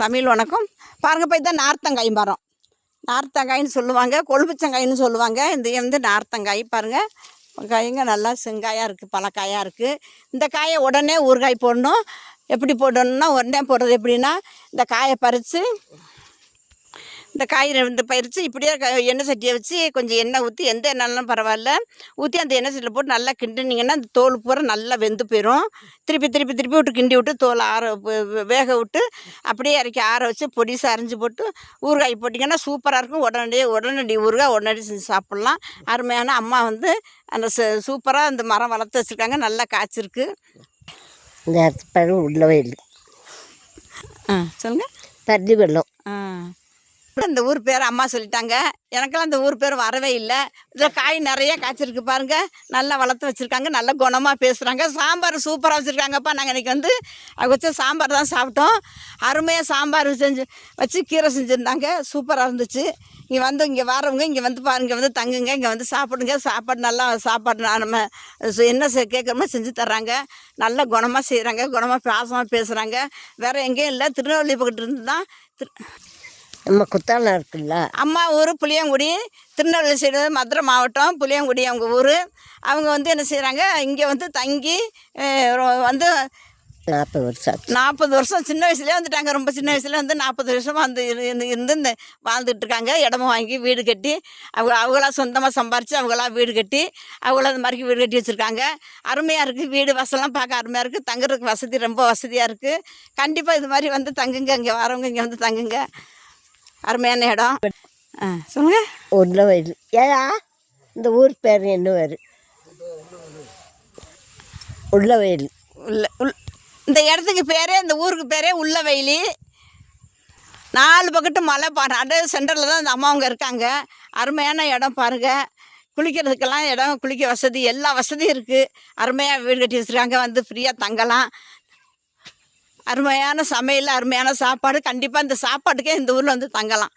தமிழ் வணக்கம். பாருங்கள், இப்போ இதுதான் நார்த்தங்காய் மரம். நார்த்தங்காயின்னு சொல்லுவாங்க, கொழுப்புச்சங்காயின்னு சொல்லுவாங்க. இது வந்து நார்த்தங்காய். பாருங்கள், காய்ங்க நல்லா செங்காயாக இருக்குது, பழக்காயாக இருக்குது. இந்த காயை உடனே ஊறுகாய் போடணும். எப்படி போடணுன்னா, உடனே போடுறது எப்படின்னா, இந்த காயை பறித்து இந்த காய் ரெண்டு பறித்து இப்படியே எண்ணெய் சட்டியை வச்சு கொஞ்சம் எண்ணெய் ஊற்றி, எந்த எண்ணெய்னாலும் பரவாயில்ல, ஊற்றி அந்த எண்ணெய் சட்டியில் போட்டு நல்லா கிண்டினீங்கன்னா அந்த தோல் பூரா நல்லா வெந்து போயிடும். திருப்பி திருப்பி திருப்பி விட்டு கிண்டி விட்டு தோலை வேக விட்டு அப்படியே இறக்கி ஆற வச்சு பொடிசாக அரைஞ்சி போட்டு ஊறுகாய் போட்டிங்கன்னா சூப்பராக இருக்கும். உடனடி ஊறுகாய் உடனடி செஞ்சு சாப்பிட்லாம். அருமையான அம்மா வந்து அந்த சூப்பராக அந்த மரம் வளர்த்து வச்சுருக்காங்க, நல்லா காய்ச்சிருக்கு. இந்த பழம் உள்ளவே இல்லை. சொல்லுங்கள். தண்ணி வெள்ளம். இந்த ஊர் பேர் அம்மா சொல்லிட்டாங்க. எனக்கெல்லாம் இந்த ஊர் பேர் வரவே இல்லை. இதில் காய் நிறைய காய்ச்சிருக்கு பாருங்கள், நல்லா வளர்த்து வச்சுருக்காங்க, நல்ல குணமாக பேசுகிறாங்க. சாம்பார் சூப்பராக வச்சுருக்காங்கப்பா. நாங்கள் இன்றைக்கி வந்து அவங்க வச்ச சாம்பார் தான் சாப்பிட்டோம். அருமையாக சாம்பார் செஞ்சு வச்சு கீரை செஞ்சுருந்தாங்க, சூப்பராக இருந்துச்சு. இங்கே வரவங்க இங்கே வந்து பாருங்க, இங்கே வந்து தங்குங்க, இங்கே வந்து சாப்பிடுங்க. சாப்பாடு நம்ம என்ன கேட்குறோமோ செஞ்சு தர்றாங்க. நல்ல குணமாக செய்கிறாங்க, குணமாக பாசமாக பேசுகிறாங்க. வேறு எங்கேயும் இல்லை, திருநெல்வேலி பக்கத்து இருந்து தான். நம்ம குத்தாலம் இருக்குல்ல, அம்மா ஊர் புளியங்குடி, திருநெல்வேலி சைடு, மதுரை மாவட்டம், புளியங்குடி அவங்க ஊர். அவங்க வந்து என்ன செய்கிறாங்க, இங்கே வந்து தங்கி வந்து 40 வருஷம் சின்ன வயசுலேயே வந்துட்டாங்க. ரொம்ப சின்ன வயசுல வந்து 40 வருஷமாக வந்து இருந்து இந்த வாழ்ந்துட்டுருக்காங்க. இடமும் வாங்கி வீடு கட்டி அவங்களா சொந்தமாக சம்பாரித்து அவங்களா வீடு கட்டி அவங்களா அந்த மாதிரி வீடு கட்டி வச்சுருக்காங்க. அருமையாக இருக்குது. வீடு வசலாம் பார்க்க அருமையாக இருக்குது. தங்குறதுக்கு வசதி ரொம்ப வசதியாக இருக்குது. கண்டிப்பாக இது மாதிரி வந்து தங்குங்க, இங்கே வரவங்க இங்கே வந்து தங்குங்க. அருமையான இடம். சொல்லுங்க. உள்ள வயல். ஏயா இந்த ஊர் பேர் என்ன பேர்? உள்ள வயல். இந்த இடத்துக்கு பேரே, இந்த ஊருக்கு பேரே உள்ள வயலி. 4 பக்கட்டும் மலை நடு சென்டரில் தான் இந்த அம்மாவங்க இருக்காங்க. அருமையான இடம் பாருங்கள். குளிக்கிறதுக்கெல்லாம் இடம், குளிக்க வசதி, எல்லா வசதியும் இருக்குது. அருமையாக வீடு கட்டி வச்சுருக்காங்க, வந்து ஃப்ரீயாக தங்கலாம். அருமையான சமையல், அருமையான சாப்பாடு. கண்டிப்பாக இந்த சாப்பாட்டுக்கே இந்த ஊரில் வந்து தங்கலாம்.